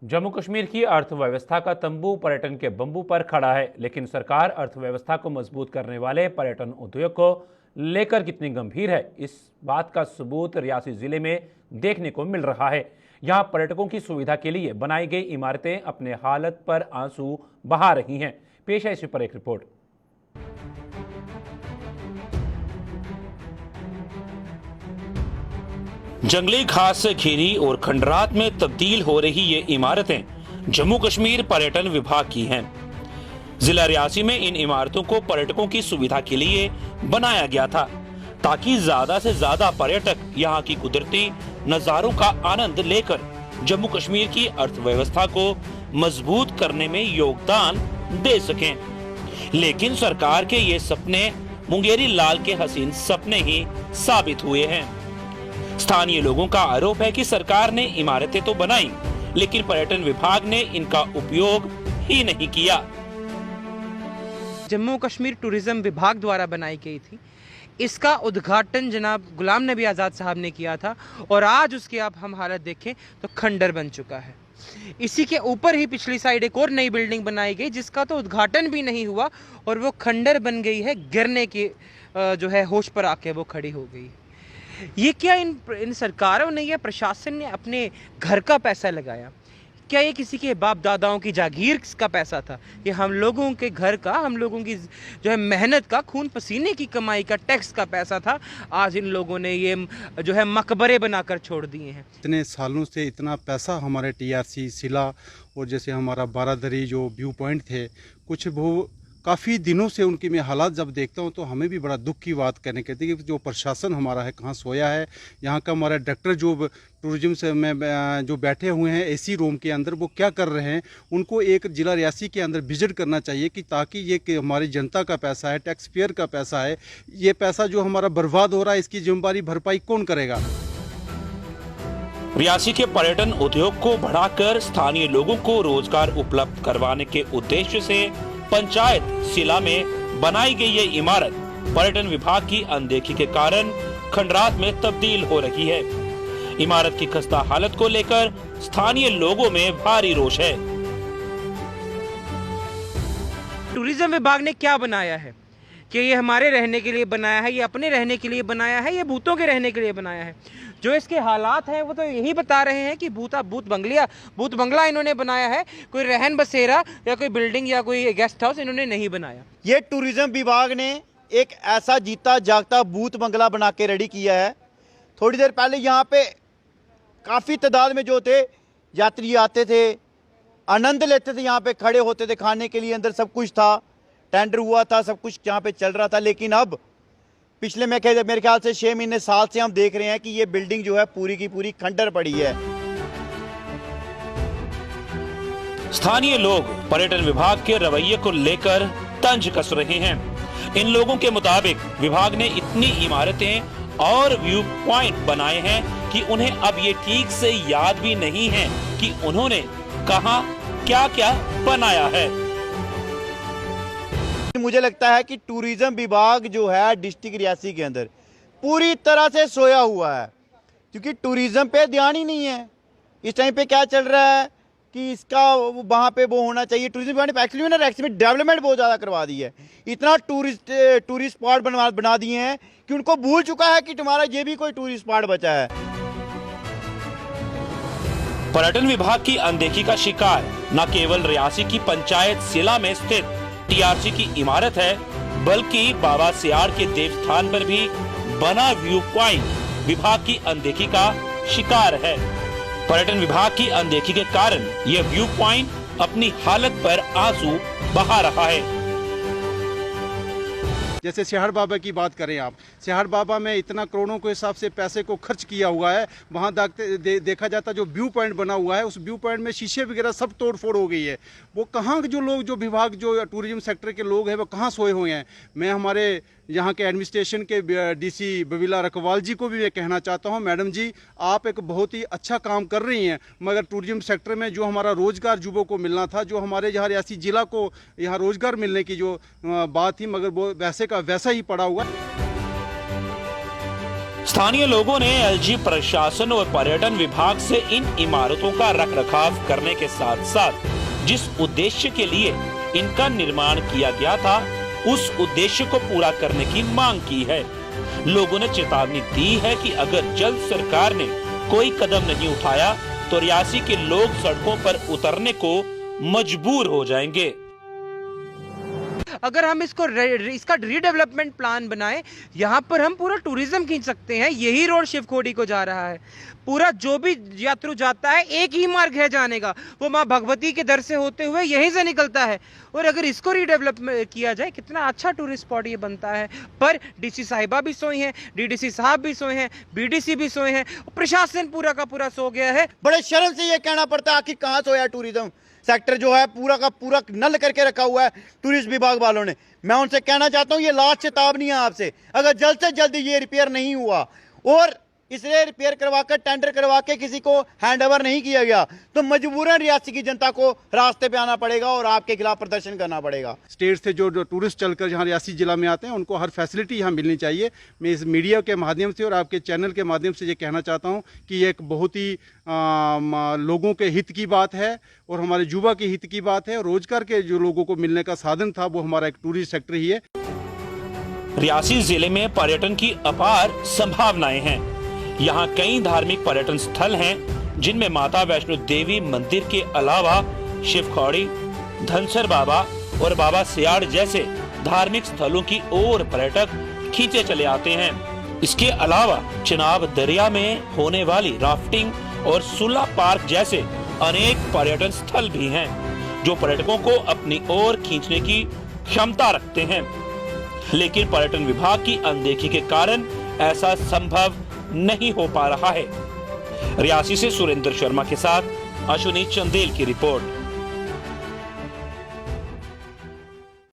जम्मू कश्मीर की अर्थव्यवस्था का तंबू पर्यटन के बंबू पर खड़ा है, लेकिन सरकार अर्थव्यवस्था को मजबूत करने वाले पर्यटन उद्योग को लेकर कितनी गंभीर है, इस बात का सबूत रियासी जिले में देखने को मिल रहा है। यहां पर्यटकों की सुविधा के लिए बनाई गई इमारतें अपने हालत पर आंसू बहा रही हैं। पेश है इस पर एक रिपोर्ट। जंगली घास से घिरी और खंडरात में तब्दील हो रही ये इमारतें जम्मू कश्मीर पर्यटन विभाग की हैं। जिला रियासी में इन इमारतों को पर्यटकों की सुविधा के लिए बनाया गया था, ताकि ज्यादा से ज्यादा पर्यटक यहाँ की कुदरती नजारों का आनंद लेकर जम्मू कश्मीर की अर्थव्यवस्था को मजबूत करने में योगदान दे सकें। लेकिन सरकार के ये सपने मुंगेरी लाल के हसीन सपने ही साबित हुए हैं। स्थानीय लोगों का आरोप है कि सरकार ने इमारतें तो बनाई, लेकिन पर्यटन विभाग ने इनका उपयोग ही नहीं किया। जम्मू कश्मीर टूरिज्म विभाग द्वारा बनाई गई थी। इसका उद्घाटन जनाब गुलाम नबी आज़ाद साहब ने किया था और आज उसकी आप हम हालत देखें तो खंडर बन चुका है। इसी के ऊपर ही पिछली साइड एक और नई बिल्डिंग बनाई गई, जिसका तो उद्घाटन भी नहीं हुआ और वो खंडर बन गई है, गिरने की जो है होश पर आके वो खड़ी हो गई। ये क्या इन सरकारों ने या प्रशासन ने अपने घर का पैसा लगाया? क्या ये किसी के बाप दादाओं की जागीर का पैसा था? ये हम लोगों के घर का, हम लोगों की जो है मेहनत का, खून पसीने की कमाई का, टैक्स का पैसा था। आज इन लोगों ने ये जो है मकबरे बनाकर छोड़ दिए हैं। इतने सालों से इतना पैसा हमारे टीआरसी सिला और जैसे हमारा बारादरी जो व्यू पॉइंट थे, कुछ वो काफ़ी दिनों से उनकी मैं हालात जब देखता हूं तो हमें भी बड़ा दुख की बात कहने कहती है कि जो प्रशासन हमारा है कहाँ सोया है। यहाँ का हमारा डायरेक्टर जो टूरिज्म से में जो बैठे हुए हैं एसी रूम के अंदर, वो क्या कर रहे हैं? उनको एक जिला रियासी के अंदर विजिट करना चाहिए कि ताकि ये कि हमारी जनता का पैसा है, टैक्स पेयर का पैसा है, ये पैसा जो हमारा बर्बाद हो रहा है, इसकी जिम्मेदारी भरपाई कौन करेगा? रियासी के पर्यटन उद्योग को बढ़ाकर स्थानीय लोगों को रोजगार उपलब्ध करवाने के उद्देश्य से पंचायत सिला में बनाई गई ये इमारत पर्यटन विभाग की अनदेखी के कारण खंडरात में तब्दील हो रही है। इमारत की खस्ता हालत को लेकर स्थानीय लोगों में भारी रोष है। टूरिज्म विभाग ने क्या बनाया है कि ये हमारे रहने के लिए बनाया है, ये अपने रहने के लिए बनाया है, ये भूतों के रहने के लिए बनाया है? जो इसके हालात हैं वो तो यही बता रहे हैं कि भूत बंगला इन्होंने बनाया है, कोई रहन बसेरा या कोई बिल्डिंग या कोई गेस्ट हाउस इन्होंने नहीं बनाया। ये टूरिज्म विभाग ने एक ऐसा जीता जागता भूत बंगला बना के रेडी किया है। थोड़ी देर पहले यहाँ पे काफ़ी तादाद में जो थे यात्री आते थे, आनंद लेते थे, यहाँ पे खड़े होते थे, खाने के लिए अंदर सब कुछ था, टेंडर हुआ था, सब कुछ यहाँ पे चल रहा था। लेकिन अब पिछले मेरे ख्याल से 6 महीने साल से हम देख रहे हैं कि ये बिल्डिंग जो है पूरी की पूरी खंडर पड़ी है। स्थानीय लोग पर्यटन विभाग के रवैये को लेकर तंज कस रहे हैं। इन लोगों के मुताबिक विभाग ने इतनी इमारतें और व्यू पॉइंट बनाए हैं कि उन्हें अब ये ठीक से याद भी नहीं है कि उन्होंने कहां क्या क्या बनाया है। मुझे लगता है कि टूरिज्म विभाग जो है डिस्ट्रिक्ट रियासी के अंदर पूरी तरह से सोया हुआ है, क्योंकि टूरिज्म पे ध्यान ही नहीं है। इस टाइम पे क्या चल रहा है कि इसका वहाँ पे वो होना चाहिए। टूरिज्म विभाग ने एक्चुअली ना रियासी में डेवलपमेंट बहुत ज़्यादा करवा दी है, इतना टूरिस्ट स्पॉट बना दिए हैं कि उनको भूल चुका है कि तुम्हारा ये भी कोई टूरिस्ट स्पॉट बचा है। पर्यटन विभाग की अनदेखी का शिकार न केवल रियासी की पंचायत सिला में स्थित टीआरसी की इमारत है, बल्कि बाबा सियाड़ के देवस्थान पर भी बना व्यू पॉइंट विभाग की अनदेखी का शिकार है। पर्यटन विभाग की अनदेखी के कारण यह व्यू पॉइंट अपनी हालत पर आंसू बहा रहा है। जैसे सियाड़ बाबा की बात करें आप, सियाड़ बाबा में इतना करोड़ों के हिसाब से पैसे को खर्च किया हुआ है। वहाँ देखा जाता जो व्यू पॉइंट बना हुआ है, उस व्यू पॉइंट में शीशे वगैरह सब तोड़ फोड़ हो गई है। वो कहाँ जो लोग, जो विभाग, जो टूरिज्म सेक्टर के लोग हैं, वो कहाँ सोए हुए हैं? मैं हमारे यहाँ के एडमिनिस्ट्रेशन के डीसी बबीला रकवाल जी को भी मैं कहना चाहता हूँ, मैडम जी आप एक बहुत ही अच्छा काम कर रही हैं, मगर टूरिज्म सेक्टर में जो हमारा रोज़गार युवाओं को मिलना था, जो हमारे यहाँ रियासी जिला को यहाँ रोज़गार मिलने की जो बात थी, मगर वो वैसे का वैसा ही पड़ा हुआ। स्थानीय लोगों ने एलजी प्रशासन और पर्यटन विभाग से इन इमारतों का रखरखाव करने के साथ साथ जिस उद्देश्य के लिए इनका निर्माण किया गया था उस उद्देश्य को पूरा करने की मांग की है। लोगों ने चेतावनी दी है कि अगर जल्द सरकार ने कोई कदम नहीं उठाया तो रियासी के लोग सड़कों पर उतरने को मजबूर हो जाएंगे। अगर हम इसका रीडेवलपमेंट प्लान बनाएं, यहाँ पर हम पूरा टूरिज्म खींच सकते हैं। यही रोड शिवखोड़ी को जा रहा है, पूरा जो भी यात्रु जाता है एक ही मार्ग है जाने का, वो माँ भगवती के दर से होते हुए यहीं से निकलता है। और अगर इसको रीडेवलप किया जाए कितना अच्छा टूरिस्ट स्पॉट ये बनता है। पर डीसी साहिबा भी सोई हैं, डीडीसी साहब भी सोए हैं, बीडीसी भी सोए हैं, प्रशासन पूरा का पूरा सो गया है। बड़े शर्म से ये कहना पड़ता है आखिर कहाँ सोया टूरिज्म सेक्टर जो है पूरा का पूरा नल करके रखा हुआ है टूरिस्ट विभाग वालों ने। मैं उनसे कहना चाहता हूं ये लास्ट चेतावनी है आपसे, अगर जल्द से जल्द ये रिपेयर नहीं हुआ और इसलिए रिपेयर करवा कर टेंडर करवा के किसी को हैंडओवर नहीं किया गया तो मजबूरन रियासी की जनता को रास्ते पे आना पड़ेगा और आपके खिलाफ प्रदर्शन करना पड़ेगा। स्टेट से जो टूरिस्ट चलकर यहाँ रियासी जिला में आते हैं उनको हर फैसिलिटी यहाँ मिलनी चाहिए। मैं इस मीडिया के माध्यम से और आपके चैनल के माध्यम से ये कहना चाहता हूँ कि ये एक बहुत ही लोगों के हित की बात है और हमारे युवा के हित की बात है। रोजगार के जो लोगों को मिलने का साधन था वो हमारा एक टूरिस्ट सेक्टर ही है। रियासी जिले में पर्यटन की अपार संभावनाएं हैं। यहाँ कई धार्मिक पर्यटन स्थल हैं जिनमें माता वैष्णो देवी मंदिर के अलावा शिवखोड़ी, धनसर बाबा और बाबा सियाड़ जैसे धार्मिक स्थलों की ओर पर्यटक खींचे चले आते हैं। इसके अलावा चिनाब दरिया में होने वाली राफ्टिंग और सुला पार्क जैसे अनेक पर्यटन स्थल भी हैं जो पर्यटकों को अपनी ओर खींचने की क्षमता रखते हैं, लेकिन पर्यटन विभाग की अनदेखी के कारण ऐसा संभव नहीं हो पा रहा है। रियासी से सुरेंद्र शर्मा के साथ अश्विनी चंदेल की रिपोर्ट।